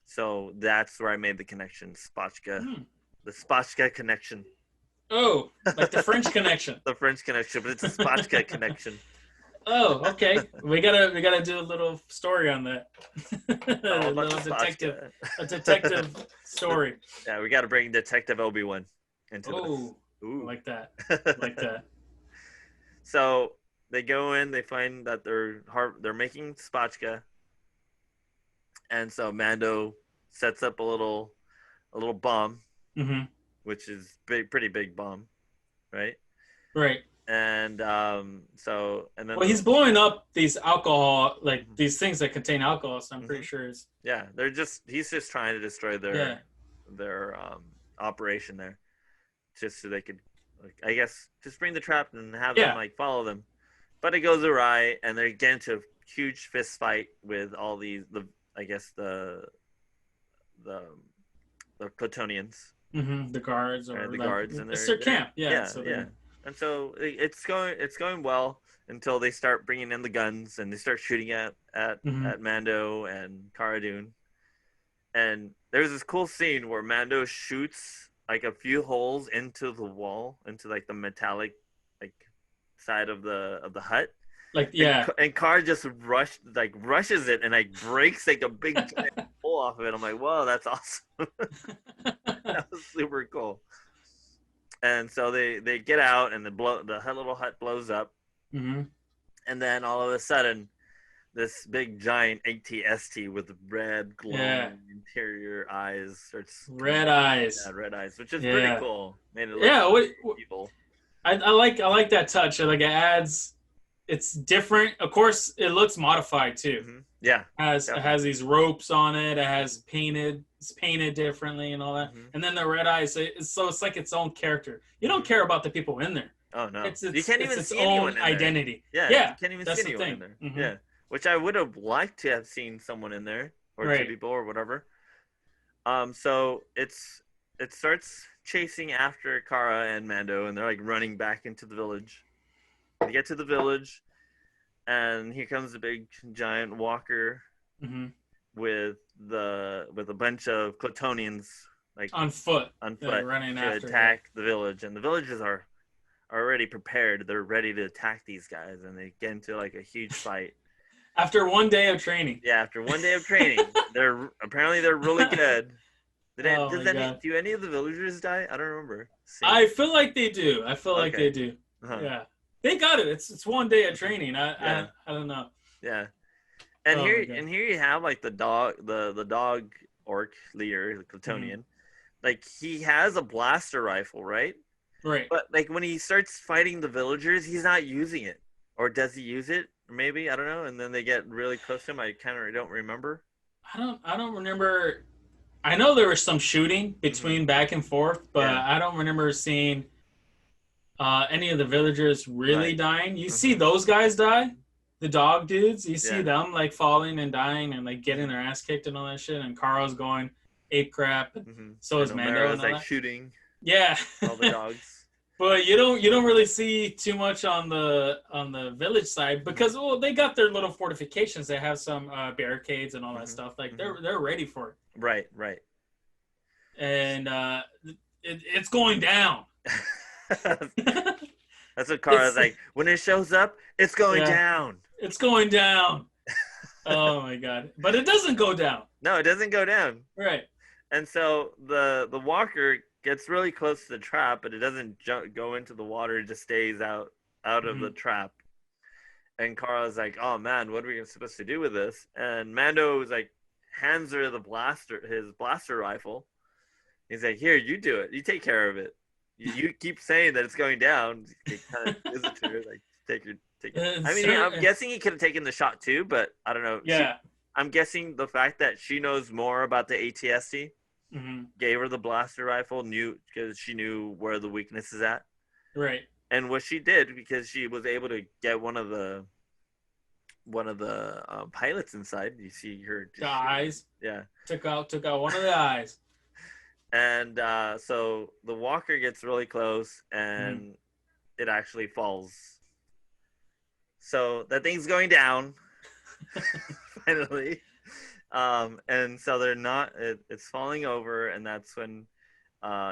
So that's where I made the connection, spatchka. The spatchka connection. Oh, like the French connection. The French connection, but it's a spatchka connection. Oh, okay. We gotta do a little story on that. A little detective story. Yeah, we gotta bring Detective Obi-Wan into this. Ooh, like that. Like that. So they go in, they find that they're making spatchka, and so Mando sets up a little bomb, which is pretty big bomb, right? Right. And then he's blowing up these alcohol, like these things that contain alcohol. So I'm pretty sure he's just trying to destroy their operation there, just so they could, like, I guess, just bring the trap and have them like follow them. But it goes awry, and they get into a huge fist fight with all the Platonians, the guards, or the guards, and it's their camp. And so it's going well until they start bringing in the guns, and they start shooting at Mando and Cara Dune. And there's this cool scene where Mando shoots like a few holes into the wall, into like the metallic like side of the hut. Like, yeah. And Cara just rushes it and like breaks like a big giant hole off of it. I'm like, whoa, that's awesome. That was super cool. And so they get out, and the little hut blows up, Mm-hmm. and then all of a sudden, this big giant ATST with red glowing interior eyes starts red eyes. Yeah, red eyes, which is pretty cool. Made it look evil. I like that touch. Like it adds, it's different. Of course, it looks modified too. Mm-hmm. Yeah, it has these ropes on it. It has it's painted differently and all that. Mm-hmm. And then the red eyes. So it's like its own character. You don't care about the people in there. Oh no, you can't even see anyone in identity. Yeah, you can't even see anyone in there. Mm-hmm. Yeah, which I would have liked to have seen someone in there, or two people, or whatever. So it starts chasing after Cara and Mando, and they're like running back into the village. They get to the village, and here comes the big giant walker with a bunch of Clitonians like on foot running to attack the village, and the villagers are already prepared. They're ready to attack these guys, and they get into like a huge fight. After 1 day of training. Yeah, after 1 day of training. They're really good. Do any of the villagers die? I don't remember. I feel like they do. Uh-huh. Yeah. They got it. It's 1 day of training. I don't know. Yeah. And here you have like the dog orc leader, the Clitonian. Mm-hmm. Like he has a blaster rifle, right? Right. But like when he starts fighting the villagers, he's not using it. Or does he use it? Maybe, I don't know. And then they get really close to him. I kind of don't remember. I don't remember. I know there was some shooting between back and forth, but I don't remember seeing any of the villagers really dying. You see those guys die, the dog dudes. You see them like falling and dying and like getting their ass kicked and all that shit. And Carl's going ape crap. So is Mando. And all like shooting. Yeah. All the dogs. But you don't really see too much on the village side because they got their little fortifications. They have some barricades and all that stuff. Like they're ready for it. Right. And it's going down. That's what Kara's like. When it shows up, it's going down. It's going down. Oh my god! But it doesn't go down. No, it doesn't go down. Right. And so the walker gets really close to the trap, but it doesn't go into the water. It just stays out of the trap. And Kara's like, "Oh man, what are we supposed to do with this?" And Mando is like, hands her his blaster rifle. He's like, "Here, you do it. You take care of it. You keep saying that it's going down." He kind of gives it to her, like, take it. I mean, I'm guessing he could have taken the shot too, but I don't know. Yeah. I'm guessing the fact that she knows more about the ATST. Gave her the blaster rifle, because she knew where the weakness is at. Right. And what she did, because she was able to get one of the pilots inside. You see her the eyes. Yeah. Took out one of the eyes. And so the walker gets really close, and it actually falls. So that thing's going down. Finally. And so they're not. It's falling over, and that's when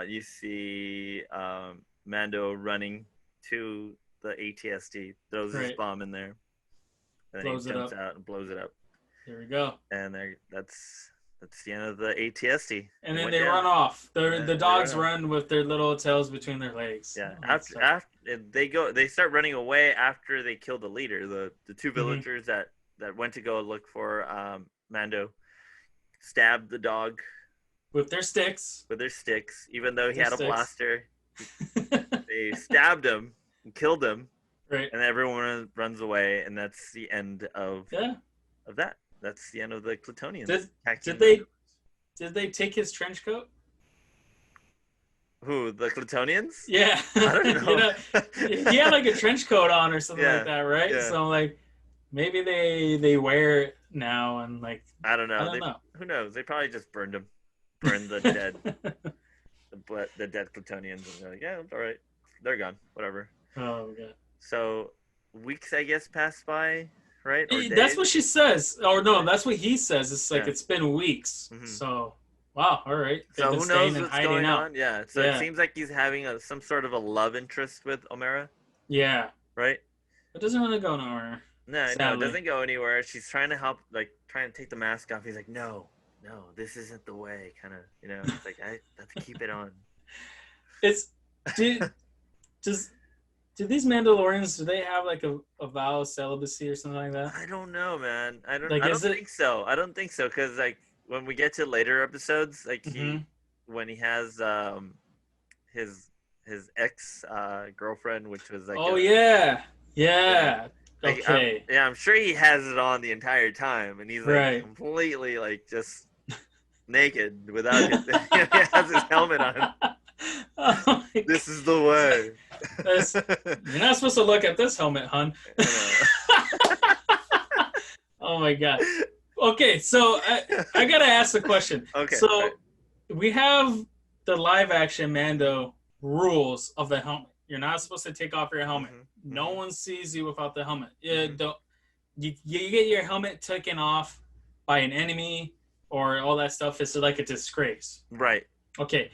you see Mando running to the ATST, throws his bomb in there, and then he jumps out and blows it up. There we go. And that's the end of the ATST. And then they run off. The dogs run with their little tails between their legs. Yeah. After they start running away after they kill the leader. The two villagers that went to go look for Mando stabbed the dog with their sticks, even though he had a blaster. They stabbed him and killed him, right? And everyone runs away, and that's the end of that. That's the end of the Clitonians. Did they take his trench coat? Who, the Clitonians? Yeah. I don't know. He had like a trench coat on or something like that, right? Yeah. So like maybe they wear it now and like I don't know. Who knows? They probably just burned him. Burned the dead the dead Clitonians, and they're like, yeah, all right. They're gone. Whatever. Oh god. So weeks, I guess, passed by. Right? That's what she says. Or no, that's what he says. It's like it's been weeks. So, wow, all right. So who knows what's going on? Yeah. So it seems like he's having some sort of a love interest with Omera. Yeah. Right? It doesn't really go nowhere. No, it doesn't go anywhere. She's trying to help, like, trying to take the mask off. He's like, no, this isn't the way. Kind of, it's like, I have to keep it on. Do does do these Mandalorians, do they have like a vow of celibacy or something like that? I don't know, man. I don't. Like, I is don't it? think so. I don't think so because like when we get to later episodes, like Mm-hmm. when he has his ex girlfriend, which was like Oh a yeah, yeah. yeah. Like I'm Okay, yeah, I'm sure he has it on the entire time, and he's like right. completely like just naked without his. He has his helmet on. Oh my This is the way. That's, you're not supposed to look at this helmet, hun. I know. Oh my god. Okay, so I gotta ask the question. Okay, all right. So we have the live action Mando rules of the helmet. You're not supposed to take off your helmet. No Mm-hmm. one sees you without the helmet. You Mm-hmm. don't. You get your helmet taken off by an enemy or all that stuff. It's like a disgrace. Right. Okay,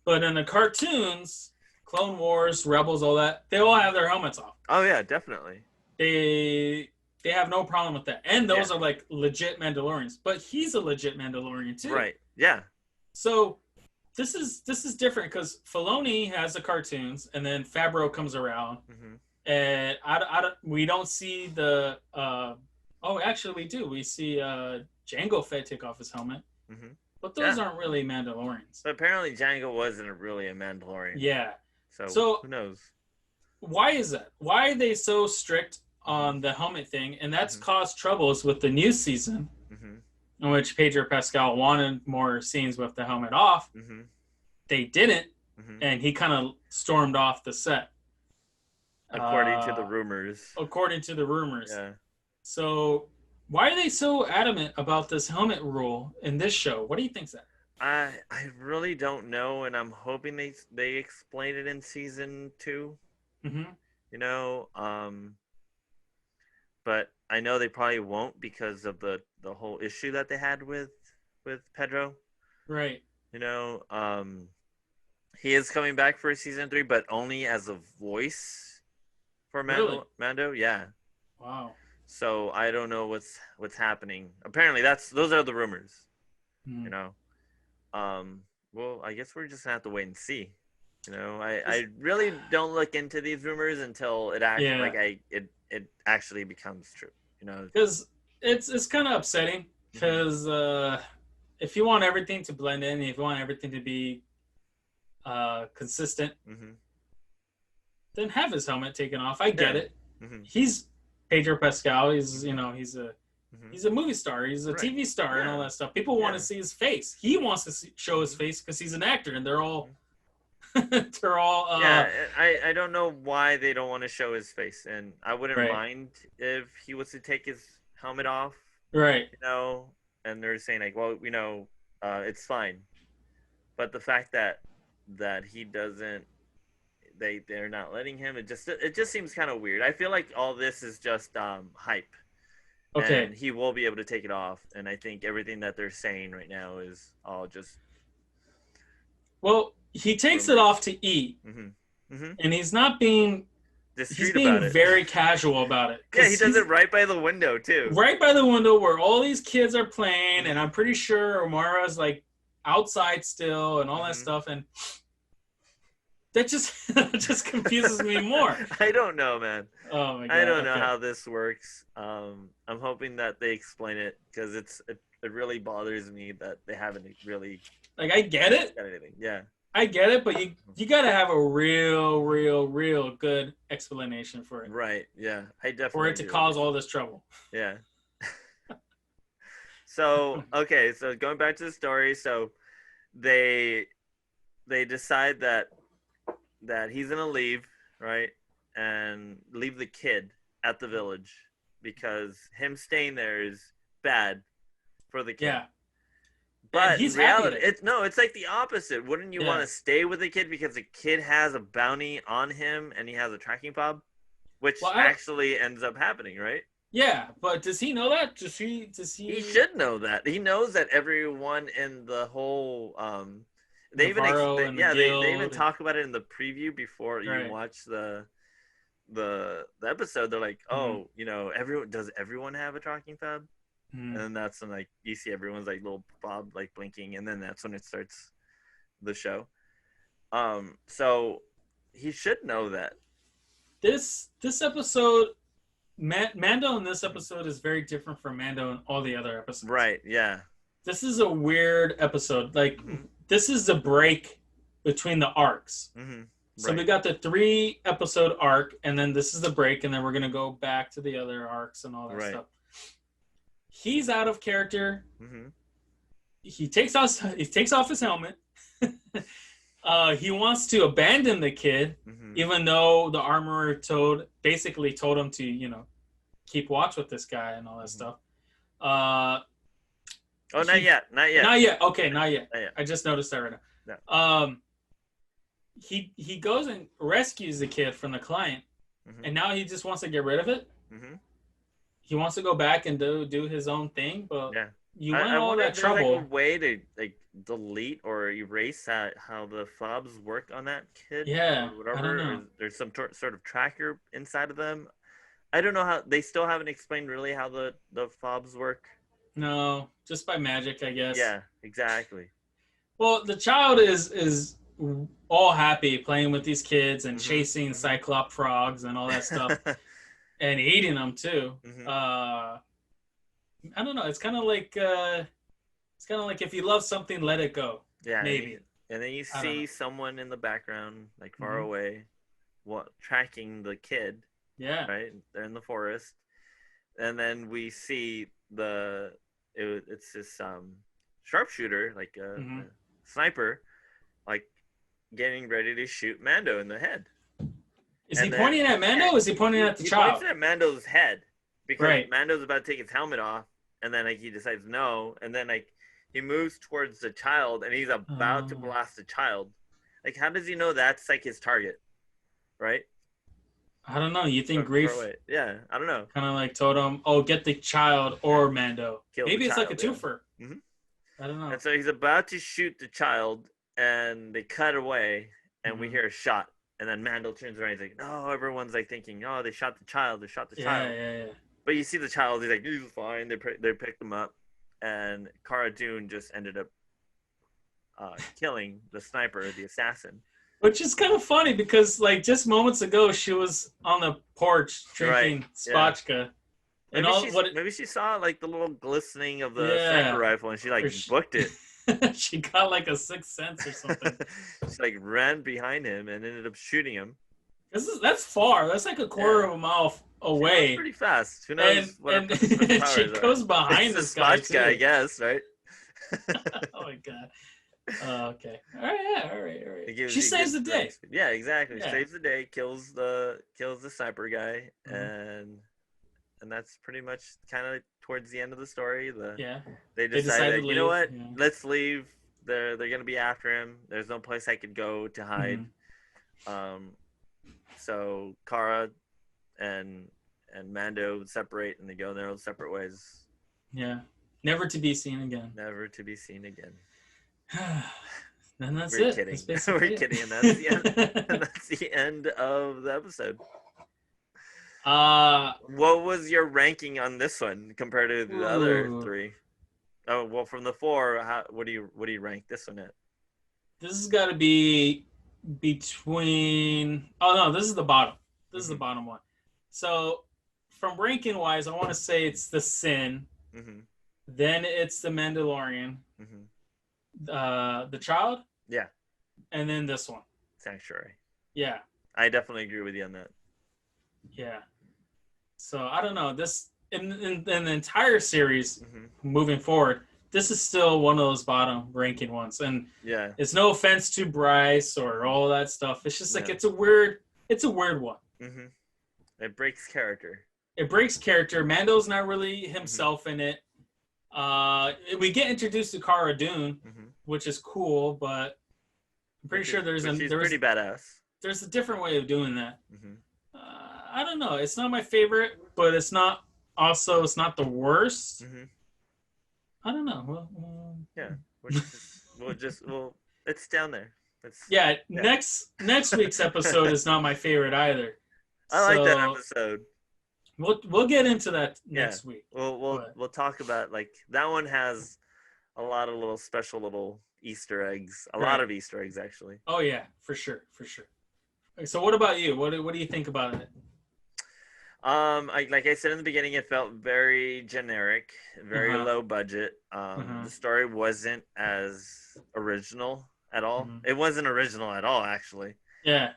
but in the cartoons, Clone Wars, Rebels, all that, they all have their helmets off. Oh yeah, definitely. They they have no problem with that, and Yeah. those are like legit Mandalorians. But he's a legit Mandalorian too. Right. Yeah. So this is different because Filoni has the cartoons, and then Favreau comes around, Mm-hmm. and we don't see the. Oh, actually, we do. We see Jango Fett take off his helmet, Mm-hmm. but those Yeah. aren't really Mandalorians. But apparently Django wasn't really a Mandalorian. Yeah. So So who knows? why is that? Why are they so strict on the helmet thing? And that's caused troubles with the new season, in which Pedro Pascal wanted more scenes with the helmet off. They didn't, and he kind of stormed off the set. According to the rumors. According to the rumors. Yeah. So why are they so adamant about this helmet rule in this show? What do you think's that? I really don't know, and I'm hoping they explain it in season 2. Mm-hmm. You know, but I know they probably won't because of the whole issue that they had with Pedro. Right. You know, he is coming back for season 3, but only as a voice for Mando. Yeah. Wow. So I don't know what's happening. Apparently, those are the rumors. You know. Well, I guess we're just gonna have to wait and see. You know, I really don't look into these rumors until it actually it actually becomes true. You know, because it's kind of upsetting because if you want everything to blend in, if you want everything to be consistent, then have his helmet taken off. I get it. He's Pedro Pascal. He's he's a movie star. He's a TV star and all that stuff. People want to see his face. He wants to show his face because he's an actor, and they're all they're all. I don't know why they don't want to show his face, and I wouldn't mind if he was to take his helmet off. Right. You know, and they're saying like, well, you know, it's fine, but the fact that he doesn't. They're not letting him. It just seems kind of weird. I feel like all this is just hype. Okay. And he will be able to take it off, and I think everything that they're saying right now is all just. Well, he takes it off to eat, and he's not being. He's being very casual about it. Yeah, he does it right by the window too. Right by the window where all these kids are playing, and I'm pretty sure Omara's like outside still and all that stuff, and. That just confuses me more. I don't know, man. Oh my god! I don't know how this works. I'm hoping that they explain it because it really bothers me that they haven't really. Like I get it. Got anything? Yeah. I get it, but you gotta have a real good explanation for it. Right. Yeah. I definitely. For it to cause all this trouble. Yeah. So okay, so going back to the story, so they decide that he's gonna leave, right, and leave the kid at the village because him staying there is bad for the kid. Yeah. But in reality, it's like the opposite. Wouldn't you want to stay with the kid because the kid has a bounty on him and he has a tracking fob, which actually ends up happening, right? Yeah, but does he know that? Does he? He should know that. He knows that everyone in the whole They even talk about it in the preview before you watch the episode. They're like, oh, you know, does everyone have a tracking fob? And then that's when like you see everyone's like little fob like blinking, and then that's when it starts the show. So he should know that. This episode, Mando in this episode is very different from Mando in all the other episodes. Right. Yeah. This is a weird episode. Like, this is the break between the arcs. So we got the 3-episode arc, and then this is the break, and then we're gonna go back to the other arcs and all that stuff. He's out of character. He takes off his helmet. He wants to abandon the kid, even though the armorer basically told him to, keep watch with this guy and all that stuff. Not yet. Okay, not yet. I just noticed that right now. No. He goes and rescues the kid from the client, and now he just wants to get rid of it. He wants to go back and do his own thing, but you want all that trouble. Like a way to delete or erase how the fobs work on that kid. Yeah, or whatever. I don't know. There's some sort of tracker inside of them. I don't know how they still haven't explained really how the fobs work. No, just by magic, I guess. Yeah, exactly. Well, the child is all happy playing with these kids and chasing cyclop frogs and all that stuff, and eating them too. I don't know. It's kind of like if you love something, let it go. Yeah, maybe. And then you see someone in the background, like far away, tracking the kid. Yeah. Right. They're in the forest, and then we see it's this sharpshooter, like a sniper, like getting ready to shoot Mando in the head. Is he pointing at Mando or is he pointing at the child? He points at Mando's head because Mando's about to take his helmet off, and then he decides no, and then he moves towards the child, and he's about to blast the child. Like, how does he know that's his target? Right? I don't know. You think Grief? Yeah, I don't know. Kind of told him, "Oh, get the child or Mando." Maybe it's like a twofer. I don't know. And so he's about to shoot the child, and they cut away, and we hear a shot, and then Mando turns around. He's like, "No!" Everyone's thinking, "Oh, they shot the child. They shot the child." Yeah. But you see the child. He's like, "He's fine." They picked him up, and Cara Dune just ended up killing the sniper, the assassin. Which is kind of funny because, just moments ago, she was on the porch drinking spotchka. And maybe she saw the little glistening of the sniper rifle, and she booked it. She got a sixth sense or something. She ran behind him and ended up shooting him. That's far. That's a quarter of a mile away. That's pretty fast. Who knows? And she goes behind this guy too. I guess, right? Oh my god. Okay. All right. She saves the day. Yeah, exactly. Yeah. Saves the day, kills the sniper guy, and that's pretty much kind of towards the end of the story. They decided, you know what? Yeah. Let's leave. They're gonna be after him. There's no place I could go to hide. So Cara and Mando separate, and they go their own separate ways. Yeah. Never to be seen again. Never to be seen again. And that's We're it. kidding. We're kidding, and that's the end. And that's the end of the episode. What was your ranking on this one compared to the other 3? Oh, well, from the 4, what do you rank this one at? This has got to be between. Oh no, this is the bottom. This is the bottom one. So, from ranking wise, I want to say it's the Sin. Then it's the Mandalorian. The Child. Yeah. And then this one. Sanctuary. Yeah. I definitely agree with you on that. Yeah. So I don't know. This in the entire series moving forward, this is still one of those bottom ranking ones. And it's no offense to Bryce or all that stuff. It's just it's a weird one. It breaks character. Mando's not really himself in it. We get introduced to Cara Dune, which is cool, but I'm pretty sure she's pretty badass. There's a different way of doing that. I don't know. It's not my favorite, but it's not the worst. I don't know. It's down there. Next week's episode is not my favorite either. I like that episode. We'll get into that next week. We'll talk about that one has a lot of little special little Easter eggs, a lot of Easter eggs actually. Oh yeah, for sure. So what about you? What do you think about it? Like I said in the beginning, it felt very generic, very low budget. The story wasn't as original at all. It wasn't original at all, actually. Yeah.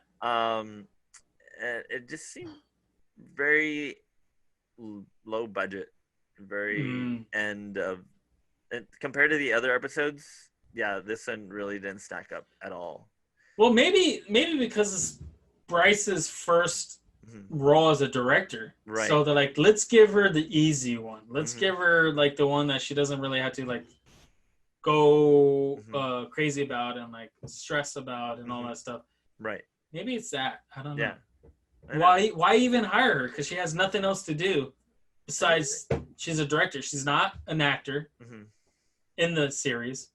It just seemed very low budget, very end of. Compared to the other episodes, yeah, this one really didn't stack up at all. Well, maybe because it's Bryce's first role as a director, right? So they're like, let's give her the easy one. Let's give her like the one that she doesn't really have to like go crazy about and like stress about and all that stuff. Right. Maybe it's that. I don't know. Yeah. Why even hire her? Because she has nothing else to do besides she's a director. She's not an actor in the series.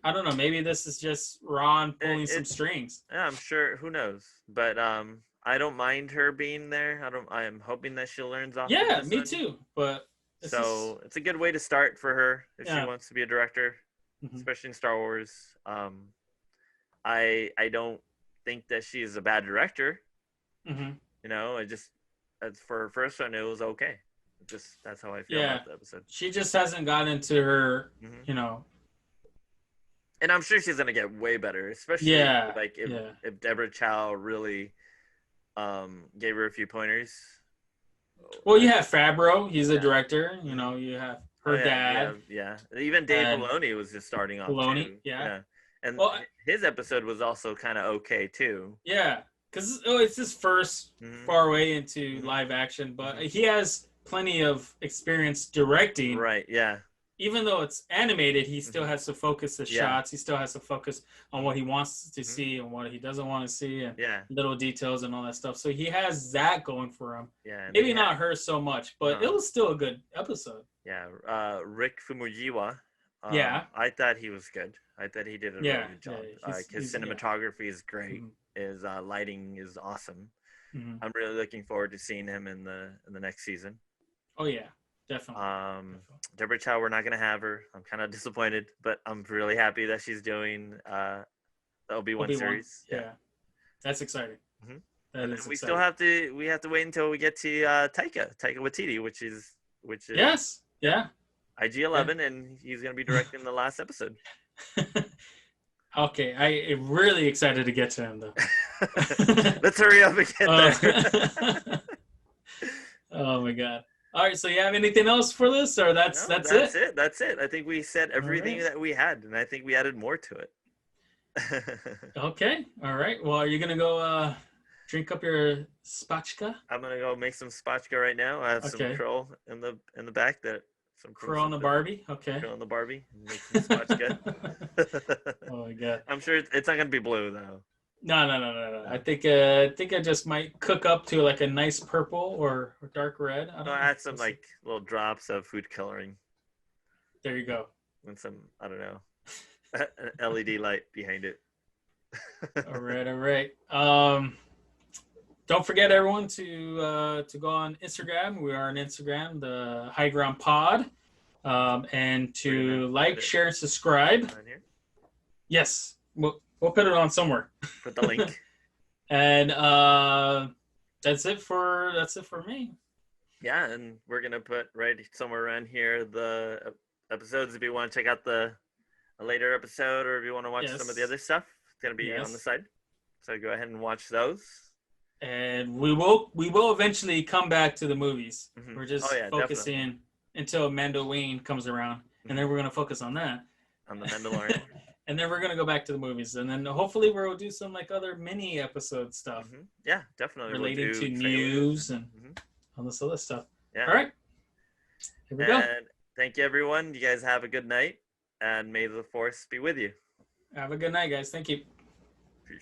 I don't know. Maybe this is just Ron pulling some strings. Yeah, I'm sure. Who knows? But I don't mind her being there. I am hoping that she learns off. Yeah, me too. But it's a good way to start for her if she wants to be a director, especially in Star Wars. I don't think that she is a bad director. You know, for her first one, it was okay. That's how I feel about the episode. She just hasn't gotten into her, you know. And I'm sure she's gonna get way better, especially if Deborah Chow really gave her a few pointers. Well, you have Fabro, he's a director. You know, you have her dad. Yeah. Even Dave Filoni was just starting off. Filoni, too. yeah. And his episode was also kind of okay too. Yeah, because it's his first foray into live action, but he has plenty of experience directing. Right. Yeah. Even though it's animated, he still has to focus the shots. He still has to focus on what he wants to see and what he doesn't want to see and little details and all that stuff. So he has that going for him. Yeah. Maybe not her so much, but it was still a good episode. Yeah. Rick Famuyiwa. I thought he was good. I thought he did a really good job. His cinematography is great. His lighting is awesome. I'm really looking forward to seeing him in the next season. Oh yeah. Definitely. Deborah Chow, we're not gonna have her. I'm kind of disappointed, but I'm really happy that she's doing the Obi-Wan series. Yeah, that's exciting. And we still have to wait until we get to Taika Watiti, which is IG-11, and he's gonna be directing the last episode. Okay, I am really excited to get to him though. Let's hurry up and get there. Oh my god. All right, so you have anything else for this, or that's it? That's it. I think we said everything that we had, and I think we added more to it. Okay. All right. Well, are you gonna go drink up your spatchka? I'm gonna go make some spatchka right now. I have some krill in the back krill on the Barbie. Okay. Krill on the Barbie. Make some spatchka. Oh my god. I'm sure it's not gonna be blue though. No. I think I just might cook up to like a nice purple or dark red. I'll add some like little drops of food coloring. There you go. And some, I don't know, an LED light behind it. All right. Don't forget everyone to go on Instagram. We are on Instagram, the Highground Pod, and to like, share, and subscribe. On here? Yes. We'll put it on somewhere. Put the link. And that's it for me. Yeah, and we're gonna put right somewhere around here the episodes if you want to check out a later episode, or if you want to watch some of the other stuff. It's gonna be on the side. So go ahead and watch those. And we will eventually come back to the movies. We're just focusing until Mandalorian comes around, and then we're gonna focus on that. On the Mandalorian. And then we're going to go back to the movies. And then hopefully we'll do some like other mini episode stuff. Yeah, definitely. Relating to news and all this other stuff. Yeah. All right. Here we go. Thank you, everyone. You guys have a good night. And may the Force be with you. Have a good night, guys. Thank you. Peace.